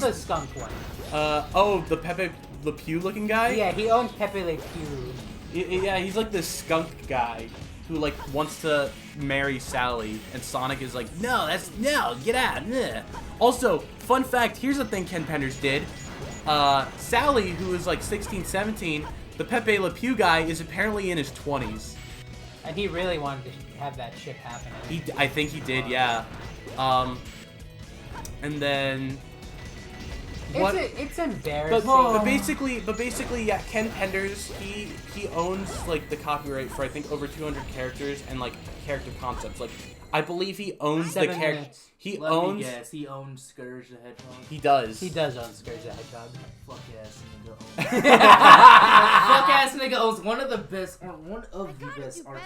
the skunk one? Oh, the Pepe Le Pew looking guy? Yeah, he owns Pepe Le Pew. Yeah, he's like this skunk guy who like wants to marry Sally, and Sonic is like, no, get out. Ugh. Also, fun fact, here's a thing Ken Penders did. Sally, who is like 16, 17, the Pepe Le Pew guy is apparently in his 20s. And he really wanted to have that shit happen. I think he did, yeah. And then what? It's embarrassing. But basically, yeah. Ken Penders, he owns like the copyright for I think over 200 characters and like character concepts. Like I believe he owns the character. Let me guess, he owns Scourge the Hedgehog. He does. He does own Scourge the Hedgehog. Fuck ass nigga. Fuck ass nigga owns one of the best art.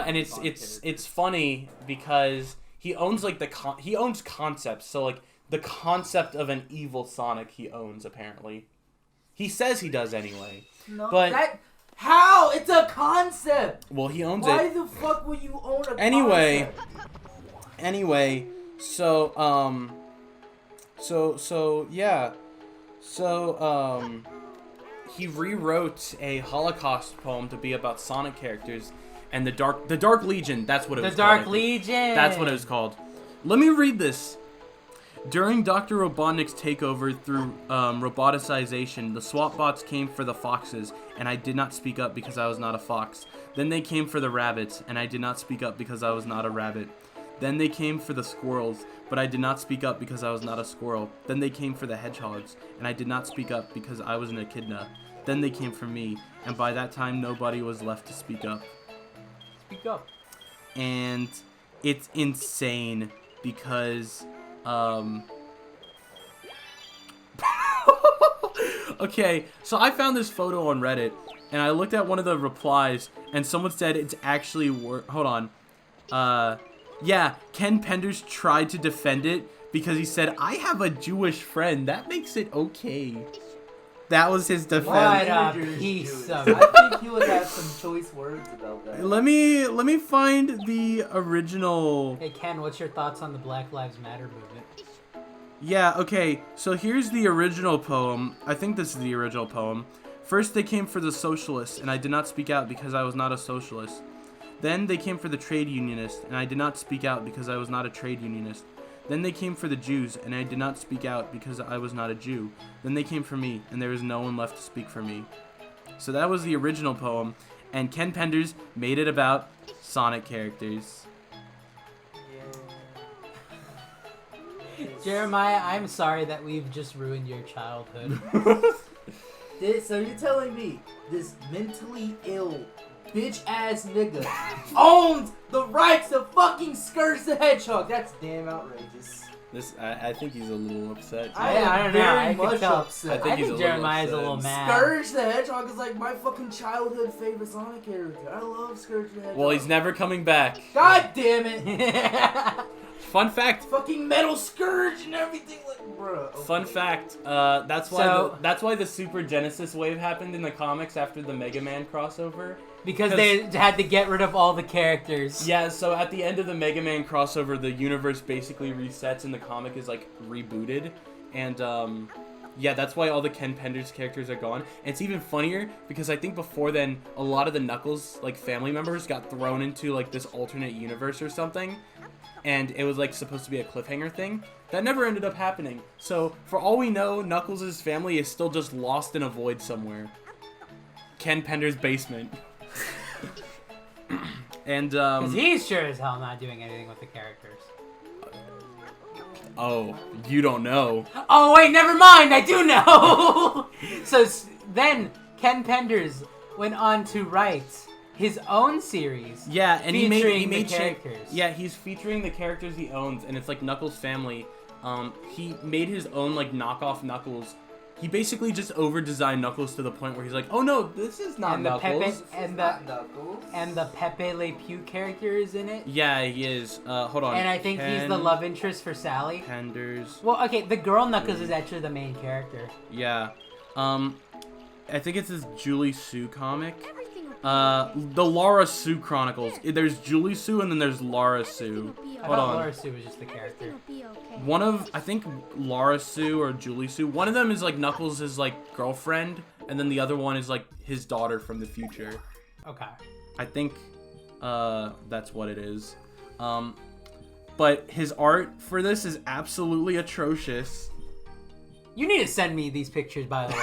And it's funny because he owns like he owns concepts. So like the concept of an evil Sonic he owns apparently. He says he does anyway. No, but how? It's a concept. Well, he owns Why it. the fuck would you own a Anyway, concept? he rewrote a Holocaust poem to be about Sonic characters and the Dark Legion. That's what it was. The Dark Legion. That's what it was called. Let me read this. During Dr. Robotnik's takeover through roboticization, the SWAT bots came for the foxes, and I did not speak up because I was not a fox. Then they came for the rabbits, and I did not speak up because I was not a rabbit. Then they came for the squirrels, but I did not speak up because I was not a squirrel. Then they came for the hedgehogs, and I did not speak up because I was an echidna. Then they came for me, and by that time nobody was left to speak up. Speak up. And it's insane because okay, so I found this photo on Reddit, and I looked at one of the replies, and someone said it's actually hold on. Yeah, Ken Penders tried to defend it because he said, I have a Jewish friend. That makes it okay. That was his defense. What a piece of... I think he would have some choice words about that. Let me find the original. Hey, Ken, what's your thoughts on the Black Lives Matter movement? Yeah, okay, so here's the original poem. I think this is the original poem. First they came for the socialists, and I did not speak out because I was not a socialist. Then they came for the trade unionists, and I did not speak out because I was not a trade unionist. Then they came for the Jews, and I did not speak out because I was not a Jew. Then they came for me, and there was no one left to speak for me. So that was the original poem, and Ken Penders made it about Sonic characters. Jeremiah, I'm sorry that we've just ruined your childhood. So you're telling me this mentally ill bitch-ass nigga owns the rights to fucking Scourge the Hedgehog? That's damn outrageous. I think he's a little upset. I don't know. I Very much tell. upset. I think Jeremiah's a little mad. Scourge the Hedgehog is like my fucking childhood favorite Sonic character. I love Scourge the Hedgehog. Well, he's never coming back. God damn it! Fun fact. Fucking Metal Scourge and everything, like, bro. Okay. Fun fact. That's why the Super Genesis wave happened in the comics after the Mega Man crossover. Because they had to get rid of all the characters. Yeah, so at the end of the Mega Man crossover, the universe basically resets and the comic is like rebooted. And yeah, that's why all the Ken Penders characters are gone. And it's even funnier because I think before then, a lot of the Knuckles like family members got thrown into like this alternate universe or something. And it was like supposed to be a cliffhanger thing. That never ended up happening. So for all we know, Knuckles' family is still just lost in a void somewhere. Ken Penders' basement. And because he's sure as hell not doing anything with the characters. Oh, you don't know. Oh wait, never mind. I do know. So then Ken Penders went on to write his own series. Yeah, and he made characters. Yeah, he's featuring the characters he owns, and it's like Knuckles' family. He made his own like knockoff Knuckles. He basically just over-designed Knuckles to the point where he's like, "Oh no, this is not and Knuckles." The Pepe Le Pew character is in it. Yeah, he is. Hold on. And I think he's the love interest for Sally. Penders. Well, okay, the girl Knuckles is actually the main character. Yeah. I think it's this Julie Sue comic. Everything will The Lara Sue Chronicles. There's Julie Sue and then there's Lara Sue. I Hold thought on. Laura Sue was just the character. One of, I think Lara Sue or Julie Sue, one of them is like Knuckles' like girlfriend, and then the other one is like his daughter from the future. Okay. I think that's what it is. But his art for this is absolutely atrocious. You need to send me these pictures, by the way.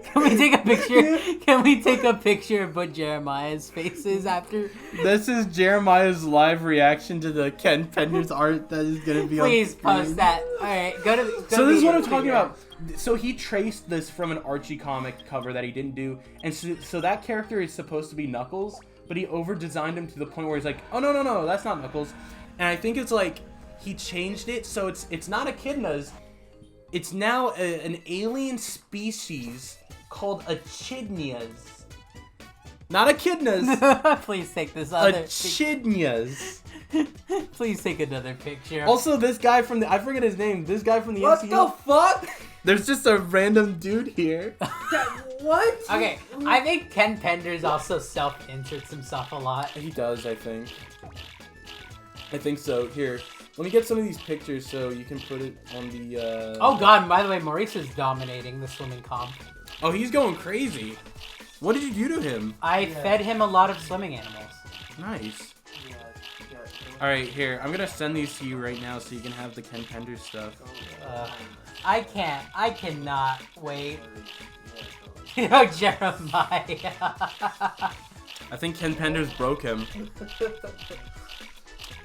Can we take a picture? Can we take a picture of what Jeremiah's face is after? This is Jeremiah's live reaction to the Ken Penders art that is gonna be Please on post that. All right, go to. So this is what I'm talking about. So he traced this from an Archie comic cover that he didn't do, and so that character is supposed to be Knuckles, but he over-designed him to the point where he's like, oh no, that's not Knuckles, and I think it's like he changed it so it's not echidnas, it's now an alien species called echidnas, not echidnas. Please take this other. Echidnas. Please take another picture. Also, this guy from I forget his name. This guy from the What MCU. the fuck? There's just a random dude here. What? Okay, I think Ken Penders also self-inserts himself a lot. He does, I think. I think so. Here, let me get some of these pictures so you can put it on the. Oh god, and by the way, Maurice is dominating the swimming comp. Oh, he's going crazy. What did you do to him? I fed him a lot of swimming animals. Nice. All right, here. I'm gonna send these to you right now so you can have the Ken Penders stuff. I cannot wait. Oh, Jeremiah. I think Ken Penders broke him.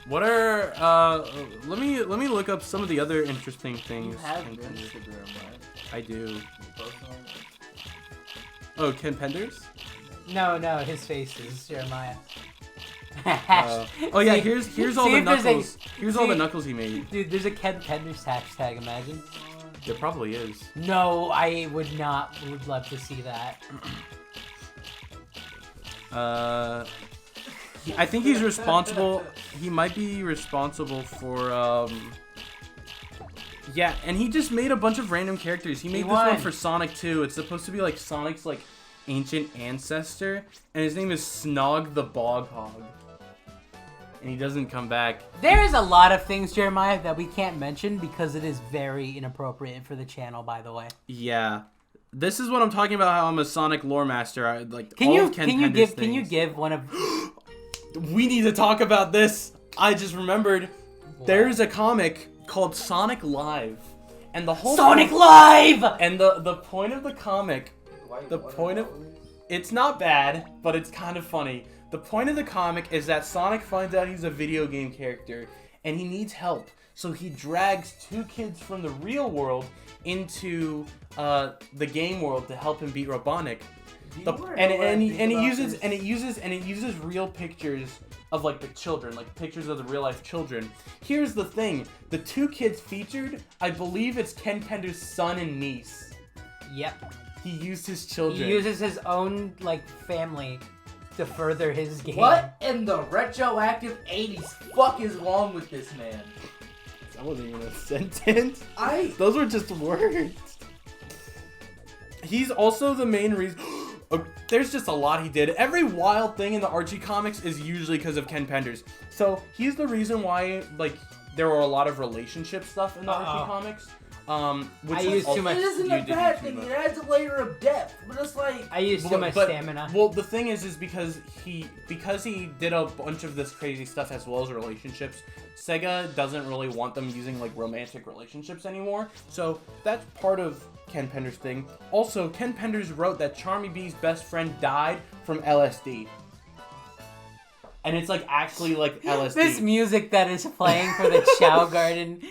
What are let me look up some of the other interesting things. You have Ken Penders. Instagram, right? I do. You post on it? Oh, Ken Penders? No, his face is Jeremiah. Oh yeah, here's all see the if there's Knuckles. Here's all the see- Knuckles he made. Dude, there's a Ken Penders hashtag, imagine. There probably is. No, I would not. Would love to see that. I think he's responsible. He might be responsible for yeah, and he just made a bunch of random characters. He made this one for Sonic 2. It's supposed to be like Sonic's like ancient ancestor, and his name is Snog the Bog Hog. And he doesn't come back. There is a lot of things, Jeremiah, that we can't mention because it is very inappropriate for the channel, by the way. Yeah. This is what I'm talking about, how I'm a Sonic lore master. I like Can all you of Ken Penders can you things. give one of We need to talk about this. I just remembered there's a comic called Sonic Live. And the whole Sonic Live? And the point of the comic, it's not bad, but it's kind of funny. The point of the comic is that Sonic finds out he's a video game character and he needs help. So he drags two kids from the real world into the game world to help him beat Robotnik. And it uses real pictures of like the children, like pictures of the real life children. Here's the thing: the two kids featured, I believe it's Ken Penders' son and niece. Yep. He used his children. He uses his own like family to further his game. What in the retroactive 80s fuck is wrong with this man? That wasn't even a sentence. Those were just words. He's also the main reason. There's just a lot he did. Every wild thing in the Archie comics is usually because of Ken Penders. So he's the reason why, like, there were a lot of relationship stuff in the Archie comics. Which I use too much. It isn't a bad thing. It adds a layer of depth, but it's like I use too much stamina. Well, the thing is because he did a bunch of this crazy stuff as well as relationships. Sega doesn't really want them using like romantic relationships anymore. So that's part of Ken Penders' thing. Also, Ken Penders wrote that Charmy Bee's best friend died from LSD. And it's like actually like LSD. This music that is playing for the Chow Garden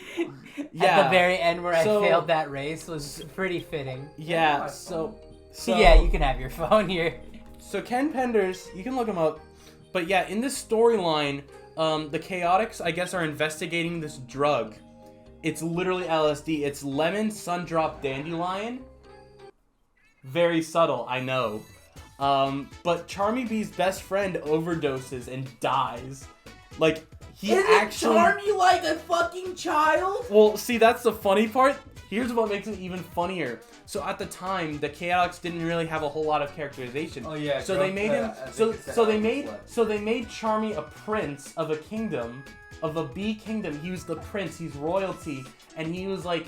at the very end where I failed that race was pretty fitting. Yeah, so yeah, you can have your phone here. So Ken Penders, you can look him up. But yeah, in this storyline, the Chaotix, I guess, are investigating this drug. It's literally LSD. It's lemon sundrop dandelion. Very subtle, I know. But Charmy Bee's best friend overdoses and dies. Like, he Does actually it charm you like a fucking child? Well, see, that's the funny part. Here's what makes it even funnier. So at the time, the Chaotix didn't really have a whole lot of characterization. Oh yeah. So they made him. So they made Charmy a prince of a kingdom, of a bee kingdom. He was the prince. He's royalty, and he was like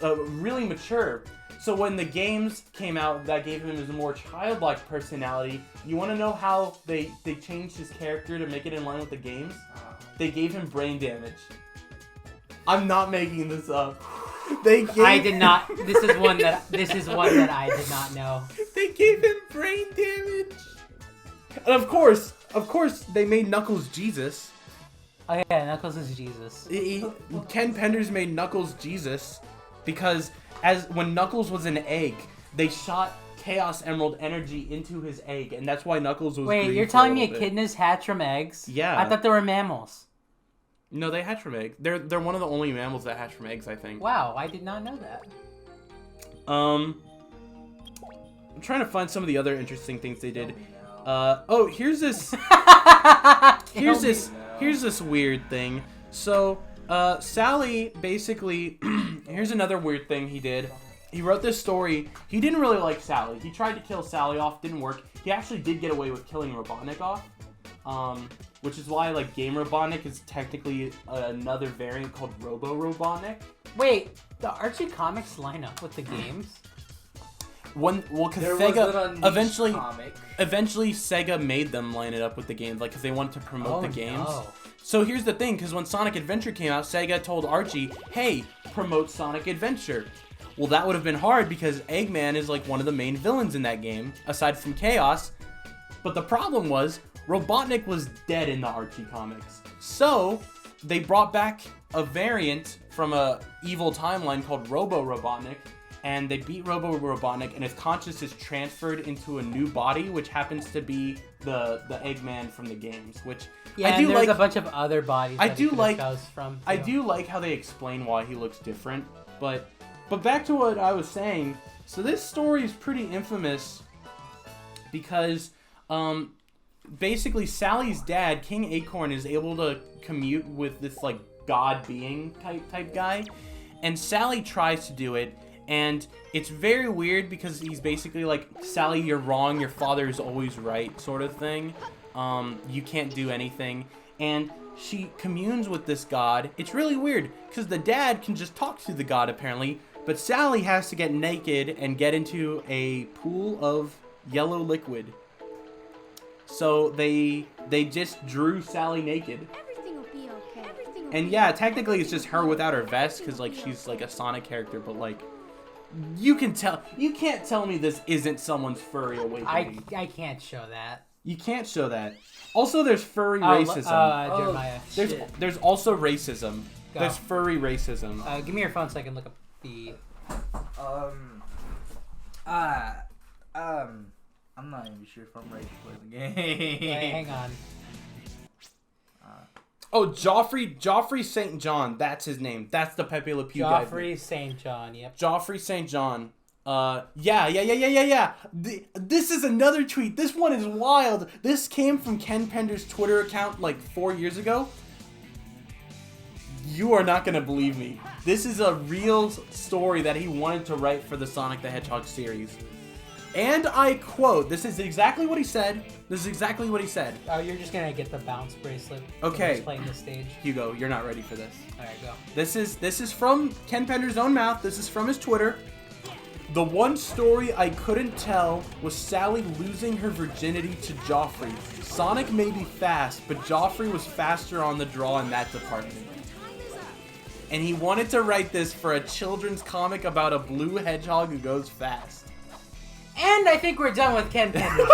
really mature. So when the games came out, that gave him his more childlike personality. You want to know how they changed his character to make it in line with the games? They gave him brain damage. I'm not making this up. I did not. This is one that I did not know. They gave him brain damage. And of course, they made Knuckles Jesus. Oh yeah, Knuckles is Jesus. Ken Penders made Knuckles Jesus because when Knuckles was an egg, they shot Chaos Emerald energy into his egg, and that's why Knuckles was. Wait, green you're for telling me little bit. echidnas hatch from eggs? Yeah. I thought they were mammals. No, they hatch from eggs. They're one of the only mammals that hatch from eggs, I think. Wow, I did not know that. I'm trying to find some of the other interesting things they did. Here's this. Here's this weird thing. So, Sally basically. Here's another weird thing he did. He wrote this story. He didn't really like Sally. He tried to kill Sally off. Didn't work. He actually did get away with killing Robotnik off. Which is why, like, Game Robotnik is technically another variant called Robo Robotnik. Wait, the Archie comics line up with the games? Because Sega eventually Sega made them line it up with the games, like, because they wanted to promote the games. No. So here's the thing, because when Sonic Adventure came out, Sega told Archie, hey, promote Sonic Adventure. Well, that would have been hard because Eggman is, like, one of the main villains in that game, aside from Chaos. But the problem was, Robotnik was dead in the Archie comics. So, they brought back a variant from a evil timeline called Robo Robotnik, and they beat Robo Robotnik, and his conscious is transferred into a new body, which happens to be the Eggman from the games, which yeah, I do there's like. a bunch of other bodies I that do he like. from, too. I do like how they explain why he looks different, but back to what I was saying. So this story is pretty infamous because basically Sally's dad, King Acorn, is able to commute with this like god being type guy, and Sally tries to do it, and it's very weird because he's basically like, Sally, you're wrong, your father is always right, sort of thing. You can't do anything, and she communes with this god. It's really weird because the dad can just talk to the god apparently, but Sally has to get naked and get into a pool of yellow liquid. So they just drew Sally naked. Everything will be okay. Everything will And be yeah, technically it's just her without her vest because like she's like a Sonic character, but like you can't tell me this isn't someone's furry awakening. I can't show that. You can't show that. Also, there's furry racism. Jeremiah. There's also racism. Go. There's furry racism. Give me your phone so I can look up the. I'm not even sure if I'm ready to play the game. Wait, hang on. Oh, Joffrey St. John. That's his name. That's the Pepe Le Pew guy. Joffrey St. John. Yep. Joffrey St. John. Yeah. This is another tweet. This one is wild. This came from Ken Pender's Twitter account like 4 years ago. You are not going to believe me. This is a real story that he wanted to write for the Sonic the Hedgehog series. And I quote, this is exactly what he said. Oh, you're just gonna get the bounce bracelet. Okay. Playing the stage. Hugo, you're not ready for this. All right, go. This is from Ken Pender's own mouth. This is from his Twitter. The one story I couldn't tell was Sally losing her virginity to Joffrey. Sonic may be fast, but Joffrey was faster on the draw in that department. And he wanted to write this for a children's comic about a blue hedgehog who goes fast. And I think we're done with Ken Pender.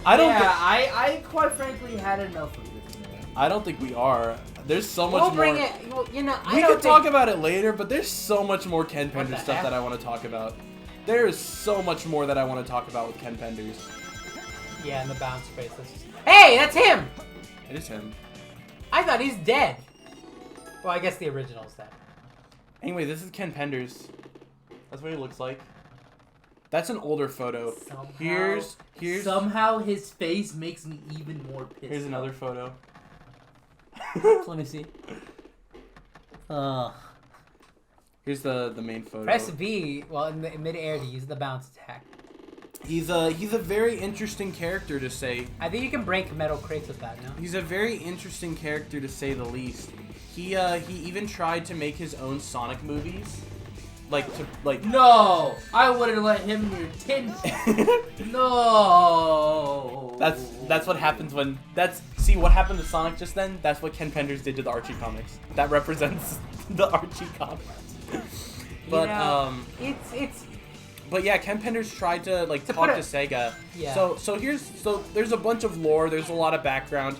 I quite frankly had enough of this, man. I don't think we are. There's so much We'll more. bring it. Well, you know, We could talk about it later, but there's so much more Ken What Pender the stuff heck? that I want to talk about. There is so much more that I want to talk about with Ken Penders. Yeah, and the bounce bracelets. Hey, that's him. It is him. I thought he's dead. Well, I guess the original's dead. Anyway, this is Ken Penders. That's what he looks like. That's an older photo. Here's Somehow his face makes me even more pissed. here's another photo. Let me see. Oh. Here's the main photo. Press B while in mid-air to use the bounce attack. He's a very interesting character to say. I think you can break metal crates with that, no? He's a very interesting character to say the least. He even tried to make his own Sonic movies. No! I wouldn't let him near tin. No! That's what happens when see what happened to Sonic just then? That's what Ken Penders did to the Archie comics. That represents the Archie comics. But it's but yeah, Ken Penders tried to talk to Sega. Yeah. So there's a bunch of lore, there's a lot of background.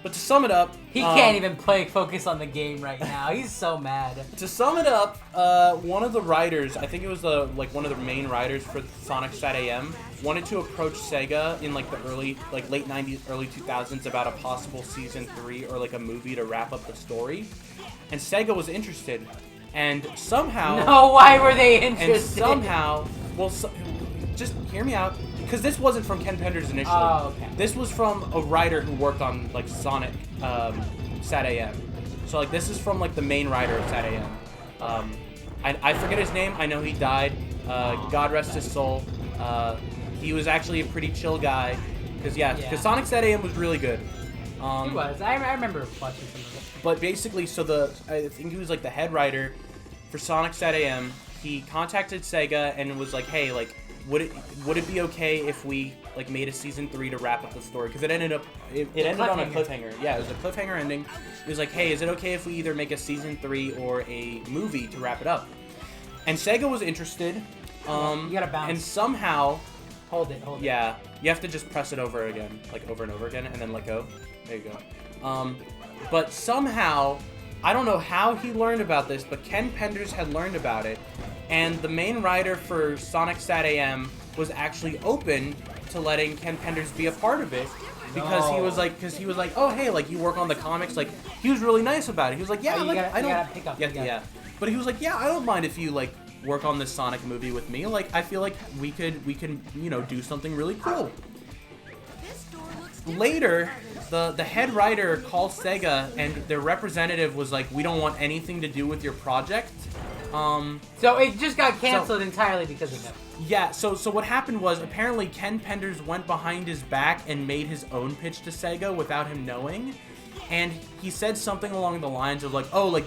But to sum it up, he can't even focus on the game right now. He's so mad. To sum it up, one of the writers, I think it was one of the main writers for Sonic Sat AM, wanted to approach Sega in the late 90s, early 2000s about a possible season 3 or a movie to wrap up the story. And Sega was interested. And somehow... No, why were they interested? And somehow... Well, just hear me out. Because this wasn't from Ken Penders initially. Oh, okay. This was from a writer who worked on, Sonic Sat AM. So, this is from, the main writer of Sat AM. I forget his name. I know he died. God rest his soul. He was actually a pretty chill guy. Because Sonic Sat AM was really good. He was. I remember watching some of it. But basically, I think he was the head writer for Sonic Sat AM. He contacted Sega and was like, hey, would it be okay if we made a season 3 to wrap up the story? Because it ended on a cliffhanger. Yeah, it was a cliffhanger ending. It was like, hey, is it okay if we either make a season 3 or a movie to wrap it up? And Sega was interested. You gotta bounce. And somehow, hold it. Yeah, you have to just press it over again, over and over again, and then let go. There you go. But somehow, I don't know how he learned about this, but Ken Penders had learned about it, and the main writer for Sonic Sat AM was actually open to letting Ken Penders be a part of it, because he was like, oh hey, you work on the comics, he was really nice about it. He was like, yeah, I don't, but he was like, yeah, I don't mind if you work on this Sonic movie with me. I feel like we can do something really cool. Later, the head writer called Sega, and their representative was like, we don't want anything to do with your project. So it just got canceled entirely because of him. Yeah, so what happened was, apparently Ken Penders went behind his back and made his own pitch to Sega without him knowing. And he said something along the lines of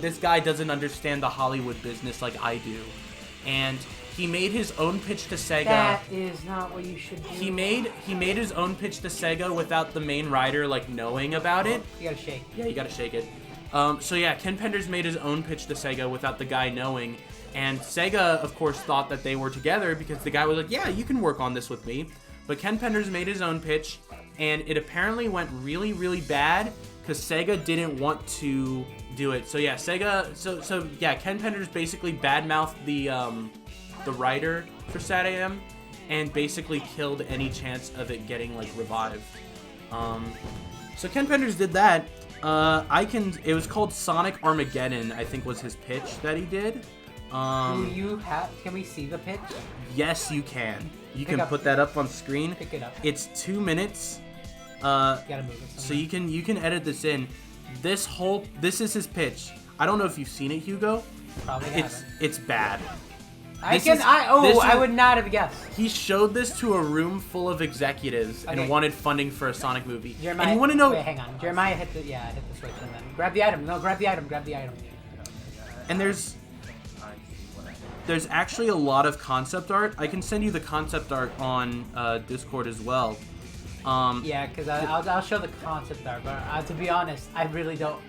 this guy doesn't understand the Hollywood business like I do. And he made his own pitch to Sega. That is not what you should do. He made his own pitch to Sega without the main writer knowing about it. You gotta shake. Yeah, you gotta shake it. So yeah, Ken Penders made his own pitch to Sega without the guy knowing. And Sega, of course, thought that they were together because the guy was like, yeah, you can work on this with me. But Ken Penders made his own pitch, and it apparently went really, really bad because Sega didn't want to do it. So yeah, Ken Penders basically badmouthed the writer for Sat AM and basically killed any chance of it getting revived. So Ken Penders did that. It was called Sonic Armageddon, I think was his pitch that he did. Can we see the pitch? Yes, you can. You can put that up on screen. Pick it up. It's 2 minutes. You gotta move it. So you can edit this in. This is his pitch. I don't know if you've seen it, Hugo. Probably haven't. It's bad. I would not have guessed. He showed this to a room full of executives and wanted funding for a Sonic movie. Jeremiah, and you want to know? Wait, hang on. Jeremiah hit the switch and then grab the item. No, grab the item. And there's actually a lot of concept art. I can send you the concept art on Discord as well. Yeah, because I'll show the concept art, but to be honest, I really don't.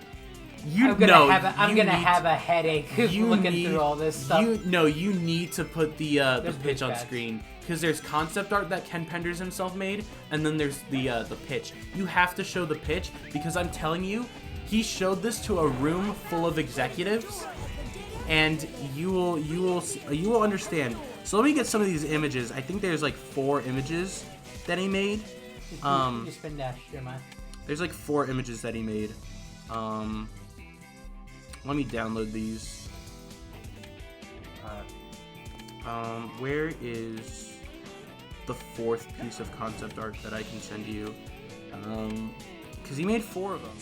I'm gonna have a headache looking through all this stuff. You need to put the pitch on screen, because there's concept art that Ken Penders himself made, and then there's the pitch. You have to show the pitch, because I'm telling you, he showed this to a room full of executives, and you will understand. So let me get some of these images. I think there's 4 images that he made. You spin dash, Jeremiah. There's 4 images that he made. Let me download these. Where is the 4th piece of concept art that I can send you? Because he made 4 of them.